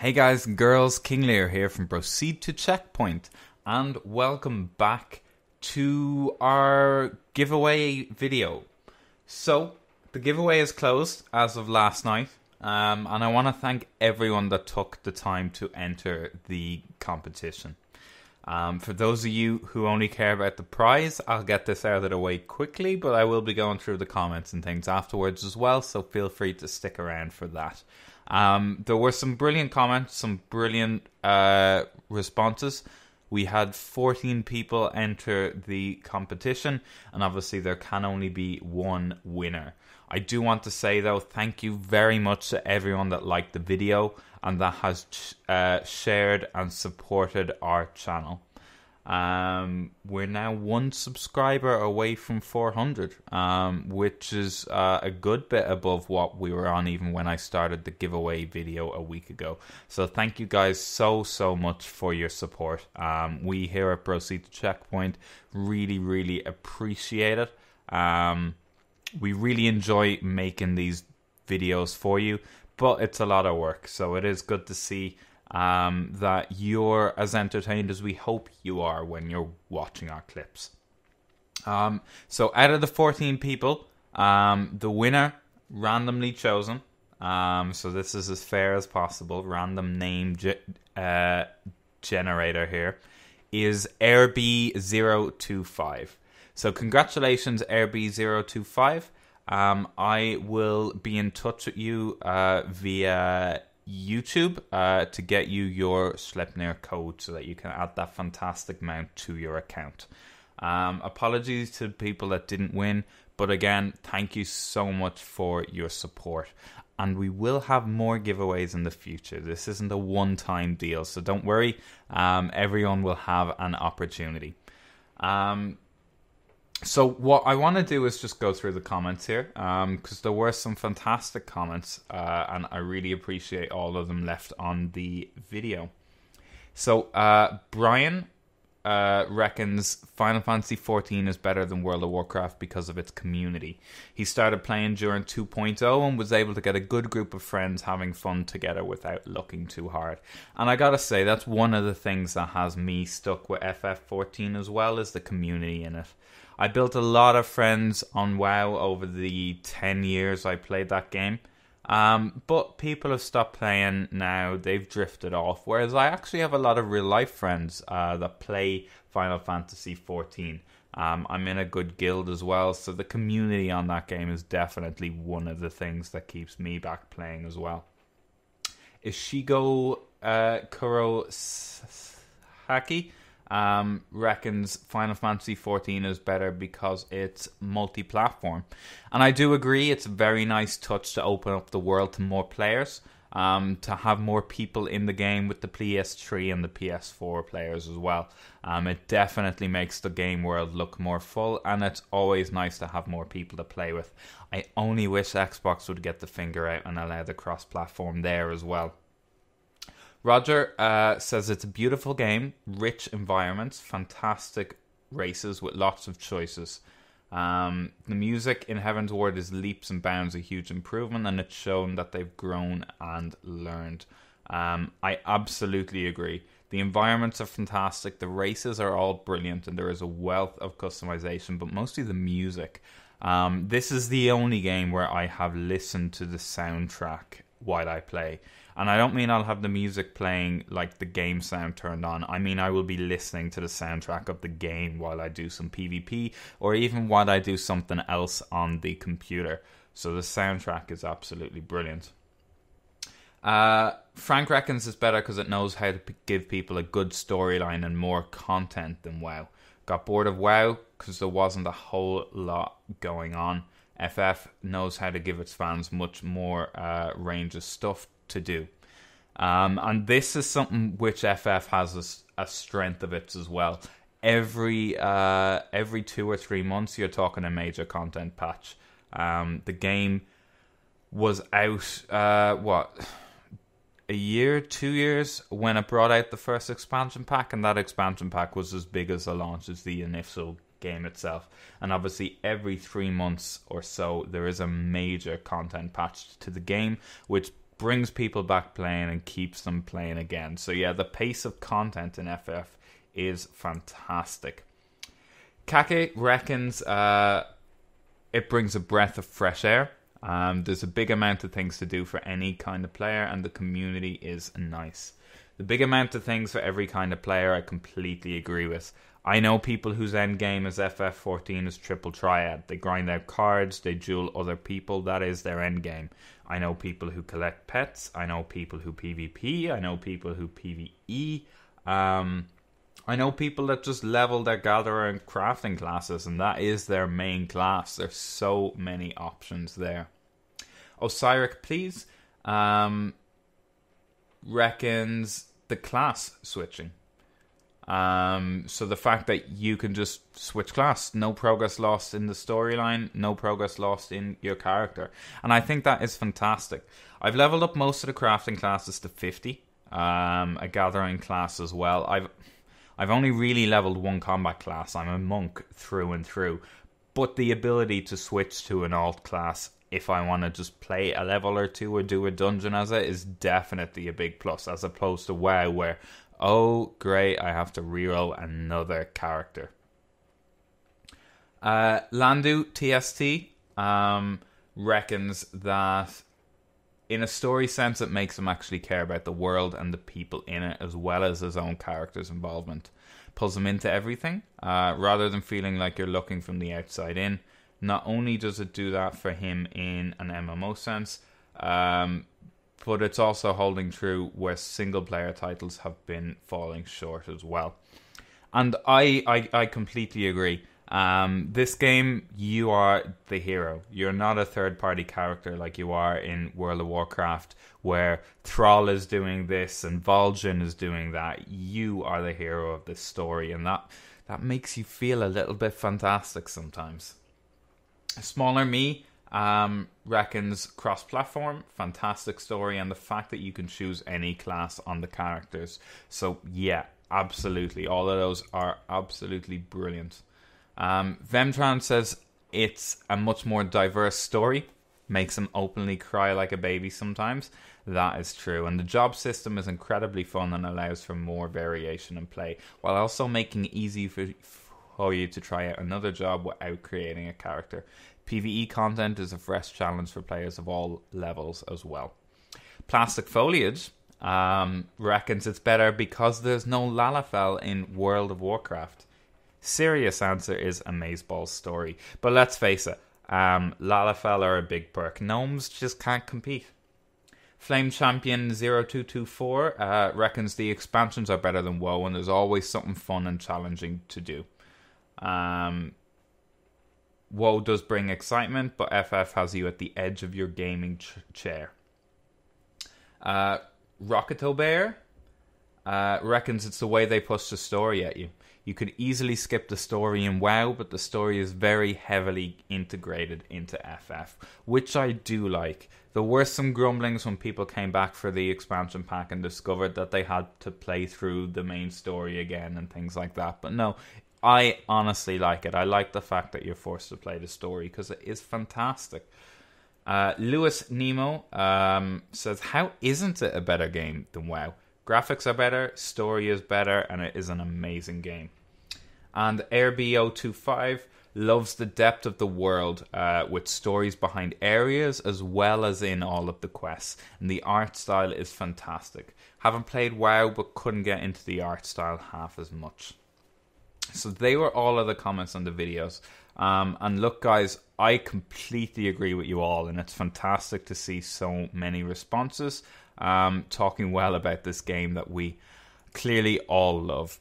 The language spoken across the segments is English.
Hey guys and girls, King Lear here from Proceed to Checkpoint, and welcome back to our giveaway video. So, the giveaway is closed as of last night, and I want to thank everyone that took the time to enter the competition. For those of you who only care about the prize, I'll get this out of the way quickly, but I will be going through the comments and things afterwards as well, so feel free to stick around for that. There were some brilliant comments, some brilliant responses. We had 14 people enter the competition, and obviously there can only be one winner. I do want to say though, thank you very much to everyone that liked the video and that has shared and supported our channel. We're now 1 subscriber away from 400, which is a good bit above what we were on even when I started the giveaway video a week ago. So thank you guys so much for your support. We here at Proceed to Checkpoint really appreciate it. We really enjoy making these videos for you, but it's a lot of work, so it is good to see that you're as entertained as we hope you are when you're watching our clips. So out of the 14 people, the winner, randomly chosen, so this is as fair as possible, random name generator here, is AirB025. So congratulations, AirB025. I will be in touch with you via YouTube to get you your Slepinr code so that you can add that fantastic mount to your account. Apologies to people that didn't win, but again, thank you so much for your support. And we will have more giveaways in the future. This isn't a one-time deal, so don't worry. Everyone will have an opportunity. So what I want to do is just go through the comments here, because there were some fantastic comments, and I really appreciate all of them left on the video. So Brian reckons Final Fantasy XIV is better than World of Warcraft because of its community. He started playing during 2.0 and was able to get a good group of friends having fun together without looking too hard. And I gotta say, that's one of the things that has me stuck with FF14 as well, is the community in it. I built a lot of friends on WoW over the 10 years I played that game. But people have stopped playing now. They've drifted off. Whereas I actually have a lot of real life friends that play Final Fantasy XIV. I'm in a good guild as well. So the community on that game is definitely one of the things that keeps me back playing as well. Ishigo Kurosaki reckons Final Fantasy XIV is better because it's multi-platform. And I do agree, it's a very nice touch to open up the world to more players, to have more people in the game with the PS3 and the PS4 players as well. It definitely makes the game world look more full, and it's always nice to have more people to play with. I only wish Xbox would get the finger out and allow the cross-platform there as well. Roger says it's a beautiful game, rich environments, fantastic races with lots of choices. The music in Heaven's Ward is leaps and bounds a huge improvement, and it's shown that they've grown and learned. I absolutely agree. The environments are fantastic, the races are all brilliant, and there is a wealth of customization, but mostly the music. This is the only game where I have listened to the soundtrack while I play. And I don't mean I'll have the music playing like the game sound turned on. I mean I will be listening to the soundtrack of the game while I do some PvP, or even while I do something else on the computer. So the soundtrack is absolutely brilliant. Frank reckons it's better because it knows how to give people a good storyline and more content than WoW. Got bored of WoW because there wasn't a whole lot going on. FF knows how to give its fans much more range of stuff to do, and this is something which FF has a strength of it as well. Every 2 or 3 months you're talking a major content patch. The game was out a year, 2 years when it brought out the first expansion pack, and that expansion pack was as big as the launch as the initial game itself. And obviously every 3 months or so there is a major content patch to the game, which brings people back playing and keeps them playing again. So yeah, the pace of content in FF is fantastic. Kake reckons it brings a breath of fresh air. There's a big amount of things to do for any kind of player, and the community is nice. The big amount of things for every kind of player, I completely agree with. I know people whose end game is FF14 is triple triad. They grind out cards, they duel other people, that is their end game. I know people who collect pets, I know people who PvP, I know people who PvE. I know people that just level their gatherer and crafting classes, and that is their main class. There's so many options there. Osirik, please, reckons the class switching. So the fact that you can just switch class, no progress lost in the storyline, no progress lost in your character. And I think that is fantastic. I've leveled up most of the crafting classes to 50, a gathering class as well. I've only really leveled one combat class. I'm a monk through and through. But the ability to switch to an alt class if I want to just play a level or two or do a dungeon as it is definitely a big plus, as opposed to WoW where, oh great, I have to reroll another character. Landu TST reckons that in a story sense it makes him actually care about the world and the people in it as well as his own character's involvement. Pulls him into everything rather than feeling like you're looking from the outside in. Not only does it do that for him in an MMO sense, but it's also holding true where single player titles have been falling short as well. And I completely agree. This game, you are the hero. You're not a third party character like you are in World of Warcraft, where Thrall is doing this and Vol'jin is doing that. You are the hero of this story, and that makes you feel a little bit fantastic sometimes. Smaller Me reckons cross-platform, fantastic story, and the fact that you can choose any class on the characters. So yeah, absolutely, all of those are absolutely brilliant. Vemtran says it's a much more diverse story, makes him openly cry like a baby sometimes. That is true, and the job system is incredibly fun and allows for more variation in play, while also making it easy for you to try out another job without creating a character. PvE content is a fresh challenge for players of all levels as well. Plastic Foliage reckons it's better because there's no Lalafell in World of Warcraft. Serious answer is Amazeball's story, but let's face it, Lalafell are a big perk. Gnomes just can't compete. Flame Champion 0224 reckons the expansions are better than WoW and there's always something fun and challenging to do. WoW does bring excitement, but FF has you at the edge of your gaming chair. Rockito Bear reckons it's the way they push the story at you. You could easily skip the story in WoW, but the story is very heavily integrated into FF, which I do like. There were some grumblings when people came back for the expansion pack and discovered that they had to play through the main story again and things like that. But no, I honestly like it. I like the fact that you're forced to play the story because it is fantastic. Lewis Nemo says, how isn't it a better game than WoW? Graphics are better, story is better, and it is an amazing game. And AirBO25 loves the depth of the world with stories behind areas as well as in all of the quests. And the art style is fantastic. Haven't played WoW but couldn't get into the art style half as much. So they were all of the comments on the videos. And look guys, I completely agree with you all, and it's fantastic to see so many responses talking well about this game that we clearly all love.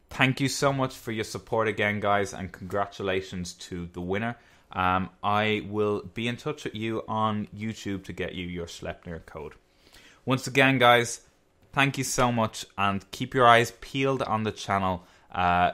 Thank you so much for your support again guys, and congratulations to the winner. I will be in touch with you on YouTube to get you your Slepinr code. Once again guys, thank you so much, and keep your eyes peeled on the channel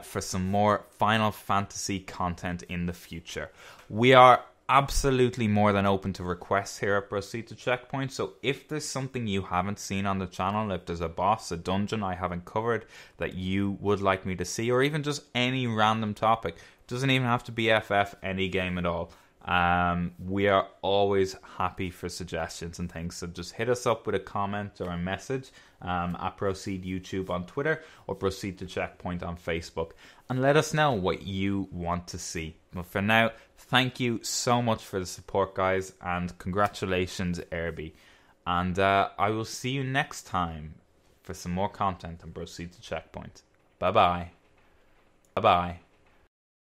for some more Final Fantasy content in the future. We are absolutely more than open to requests here at Proceed to Checkpoint, so if there's something you haven't seen on the channel, if there's a boss, a dungeon I haven't covered that you would like me to see, or even just any random topic, doesn't even have to be FF, any game at all, We are always happy for suggestions and things, so just hit us up with a comment or a message at Proceed YouTube on Twitter or Proceed to Checkpoint on Facebook, and let us know what you want to see. But for now, thank you so much for the support, guys, and congratulations, Airby. And I will see you next time for some more content on Proceed to Checkpoint. Bye bye. Bye bye.